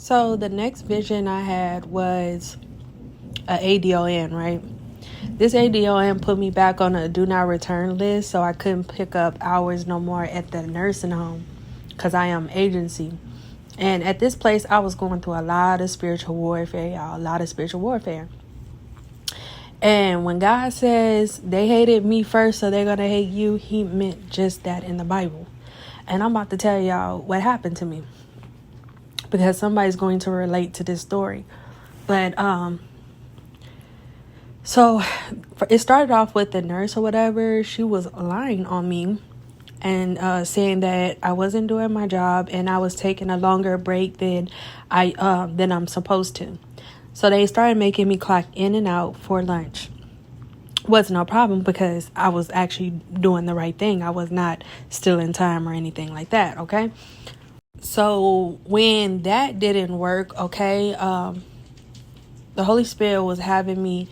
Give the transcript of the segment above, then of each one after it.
So the next vision I had was a ADON, right? This ADON put me back on a do not return list, so I couldn't pick up hours no more at the nursing home because I am agency. And at this place, I was going through a lot of spiritual warfare, y'all, a lot of spiritual warfare. And when God says they hated me first, so they're going to hate you, he meant just that in the Bible. And I'm about to tell y'all what happened to me, because somebody's going to relate to this story. But so it started off with the nurse or whatever. She was lying on me and saying that I wasn't doing my job and I was taking a longer break than I'm supposed to. So they started making me clock in and out for lunch. Wasn't no problem because I was actually doing the right thing. I was not stealing time or anything like that, okay? So when that didn't work, okay, the Holy Spirit was having me,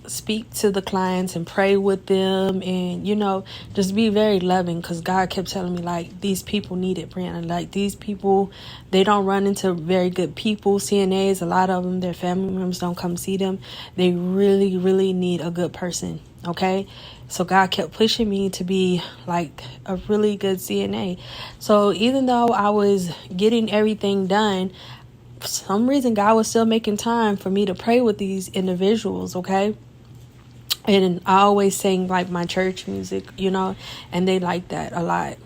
speak to the clients and pray with them and, just be very loving, because God kept telling me, like, these people need it, Brianna. Like, these people, they don't run into very good people. CNAs, a lot of them, their family members don't come see them. They really, really need a good person, okay? So God kept pushing me to be like a really good CNA. So even though I was getting everything done, for some reason God was still making time for me to pray with these individuals, okay? And I always sing like my church music, and they like that a lot.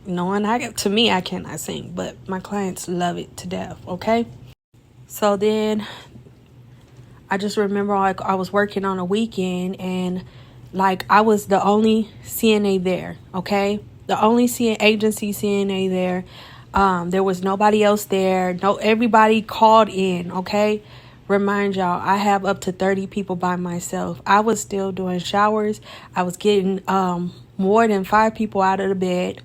And I cannot sing, but my clients love it to death, okay? So then I just remember, like, I was working on a weekend and like I was the only CNA there, okay? The only agency CNA there. There was nobody else there. Everybody called in, okay? Remind y'all, I have up to 30 people by myself. I was still doing showers. I was getting more than 5 people out of the bed.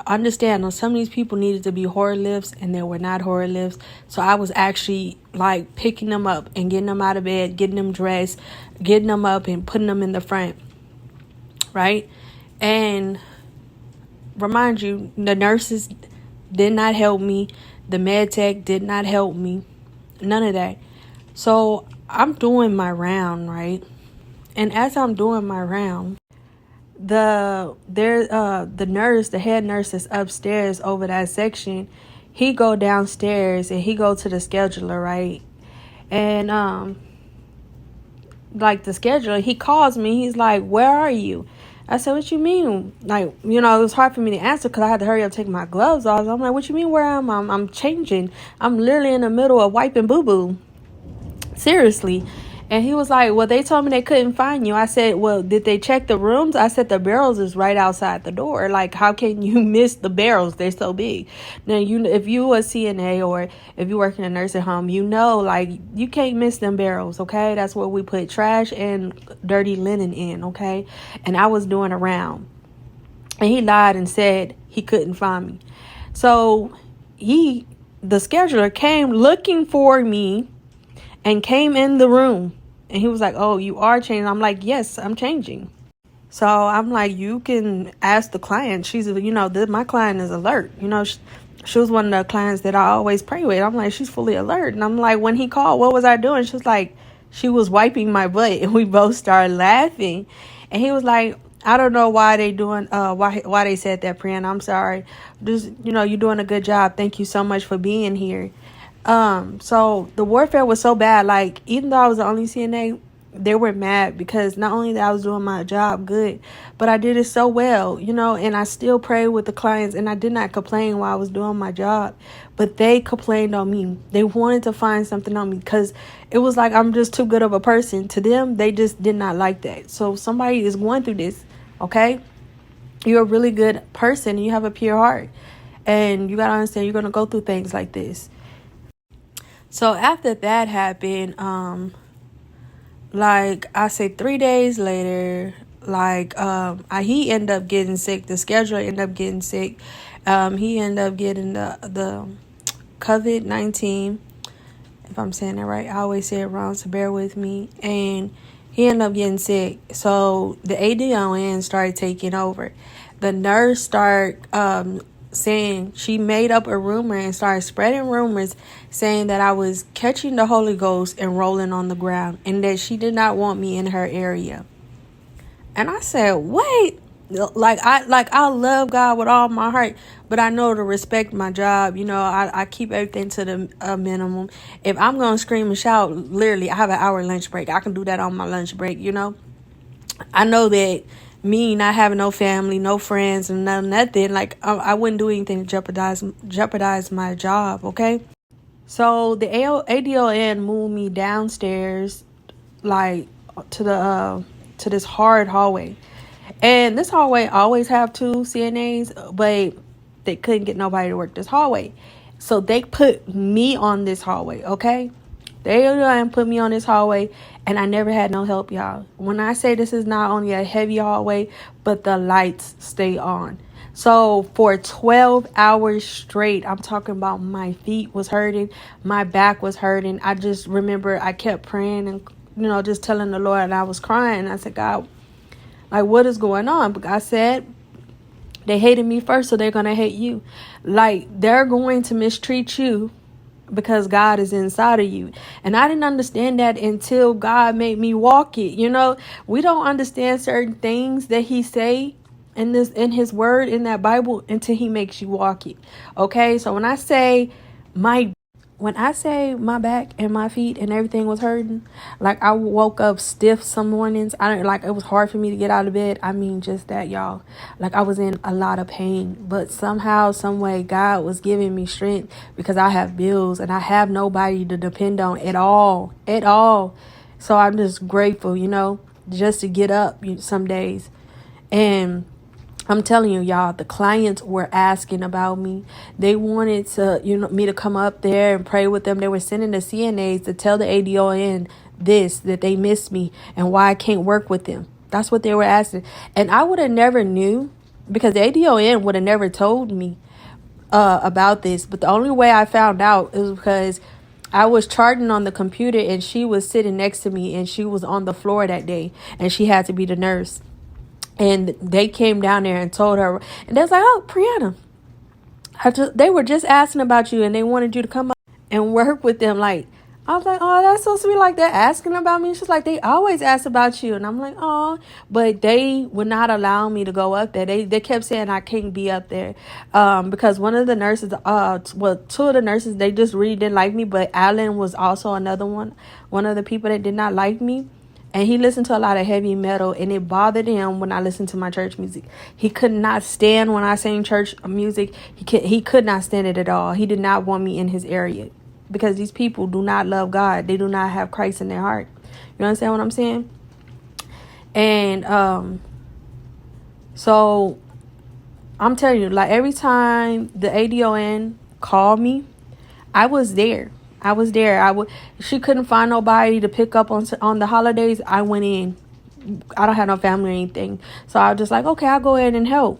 Understand, some of these people needed to be horror lifts and they were not horror lifts. So I was actually like picking them up and getting them out of bed, getting them dressed, getting them up and putting them in the front, right? And remind you, the nurses did not help me. The med tech did not help me. None of that. So I'm doing my round, right? And as I'm doing my round, the head nurse is upstairs over that section. He go downstairs and he go to the scheduler, right? And like the scheduler, he calls me. He's like, "Where are you?" I said, "What you mean?" Like, it was hard for me to answer because I had to hurry up, take my gloves off. I'm like, "What you mean, where am I?" I'm changing. I'm literally in the middle of wiping boo-boo. Seriously. And he was like, "Well, they told me they couldn't find you." I said, "Well, did they check the rooms?" I said, "The barrels is right outside the door. Like, how can you miss the barrels? They're so big." Now, if you a CNA or if you work in a nursing home, like, you can't miss them barrels, okay? That's where we put trash and dirty linen in, okay? And I was doing a round. And he lied and said he couldn't find me. So the scheduler came looking for me and came in the room, and he was like, "Oh, you are changing?" I'm like, "Yes, I'm changing." So I'm like, "You can ask the client." She's, my client is alert. She was one of the clients that I always pray with. I'm like, she's fully alert. And I'm like, when he called, what was I doing? She was like, she was wiping my butt, and we both started laughing. And he was like, "I don't know why they doing why they said that, Brianna. I'm sorry. Just, you're doing a good job. Thank you so much for being here." So the warfare was so bad. Like, even though I was the only CNA, they were mad because not only that I was doing my job good, but I did it so well, and I still prayed with the clients, and I did not complain while I was doing my job, but they complained on me. They wanted to find something on me because it was like I'm just too good of a person. To them, they just did not like that. So somebody is going through this, okay? You're a really good person and you have a pure heart, and you got to understand you're going to go through things like this. So after that happened, like I say, 3 days later, he ended up getting sick. The scheduler ended up getting sick. He ended up getting the COVID-19. If I'm saying that right, I always say it wrong, so bear with me. And he ended up getting sick. So the ADON started taking over. The nurse started saying she made up a rumor and started spreading rumors saying that I was catching the Holy Ghost and rolling on the ground and that she did not want me in her area. And I said, wait, I love God with all my heart, but I know to respect my job. I keep everything to the minimum. If I'm going to scream and shout, literally, I have an hour lunch break. I can do that on my lunch break, I know that me not having no family, no friends, and nothing, like I wouldn't do anything to jeopardize my job, okay? So the ADON moved me downstairs, like to this hard hallway. And this hallway always have 2 CNAs, but they couldn't get nobody to work this hallway. So they put me on this hallway, okay? They put me on this hallway, and I never had no help, y'all. When I say this is not only a heavy hallway, but the lights stay on. So for 12 hours straight, I'm talking about my feet was hurting, my back was hurting. I just remember I kept praying and, just telling the Lord, and I was crying. I said, God, like, what is going on? But God said, they hated me first, so they're going to hate you. Like, they're going to mistreat you because God is inside of you. And I didn't understand that until God made me walk it. We don't understand certain things that he say in his word, in that Bible, until he makes you walk it. Okay. So when I say my back and my feet and everything was hurting, like I woke up stiff some mornings. It was hard for me to get out of bed. I mean, just that, y'all. Like I was in a lot of pain, but somehow, some way, God was giving me strength because I have bills and I have nobody to depend on at all. So I'm just grateful, just to get up some days. And I'm telling you, y'all, the clients were asking about me. They wanted to, me to come up there and pray with them. They were sending the CNAs to tell the ADON that they miss me and why I can't work with them. That's what they were asking. And I would have never knew because the ADON would have never told me about this. But the only way I found out is because I was charting on the computer and she was sitting next to me and she was on the floor that day and she had to be the nurse. And they came down there and told her, and they was like, oh, Brianna, they were just asking about you and they wanted you to come up and work with them. Like, I was like, oh, that's so sweet. Like, they're asking about me. She's like, they always ask about you. And I'm like, oh, but they would not allow me to go up there. They kept saying I can't be up there because one of the nurses, 2 of the nurses, they just really didn't like me. But Alan was also another one of the people that did not like me. And he listened to a lot of heavy metal, and it bothered him when I listened to my church music. He could not stand when I sang church music. He could not stand it at all. He did not want me in his area because these people do not love God. They do not have Christ in their heart. You understand what I'm saying? And so I'm telling you, like every time the ADON called me, I was there. She couldn't find nobody to pick up on the holidays. I went in. I don't have no family or anything. So I was just like, okay, I'll go ahead and help.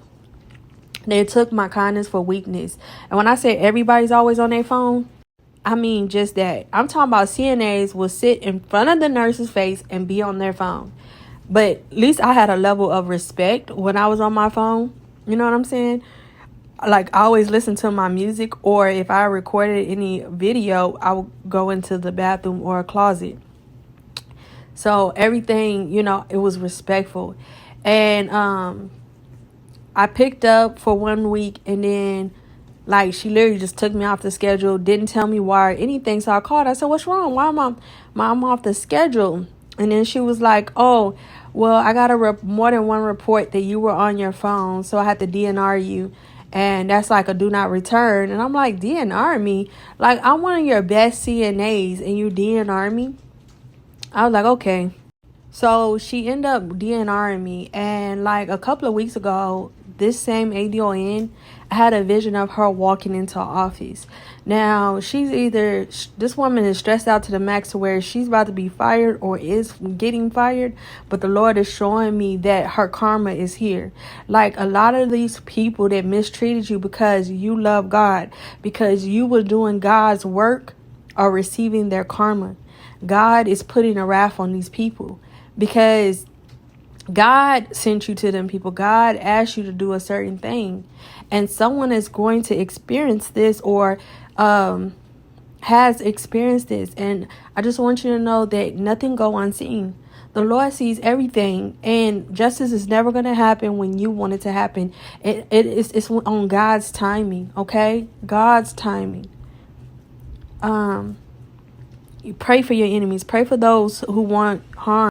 They took my kindness for weakness. And when I say everybody's always on their phone, I mean just that. I'm talking about CNAs will sit in front of the nurse's face and be on their phone. But at least I had a level of respect when I was on my phone. You know what I'm saying? Like I always listen to my music, or if I recorded any video, I would go into the bathroom or a closet. So everything, it was respectful. And I picked up for 1 week, and then like she literally just took me off the schedule, didn't tell me why or anything. So I called. I said, what's wrong? Why am I'm off the schedule? And then she was like, oh, well, I got more than one report that you were on your phone, so I had to DNR you. And that's like a do not return. And I'm like, DNR me? Like, I'm one of your best CNAs and you DNR me? I was like, okay. So she ended up DNRing me. And like a couple of weeks ago, this same ADON, I had a vision of her walking into an office. Now, this woman is stressed out to the max to where she's about to be fired or is getting fired. But the Lord is showing me that her karma is here. Like a lot of these people that mistreated you because you love God, because you were doing God's work, are receiving their karma. God is putting a wrath on these people because God sent you to them people. God asked you to do a certain thing. And someone is going to experience this, or has experienced this. And I just want you to know that nothing go unseen. The Lord sees everything, and justice is never going to happen when you want it to happen. It's on God's timing, okay? God's timing. You pray for your enemies. Pray for those who want harm.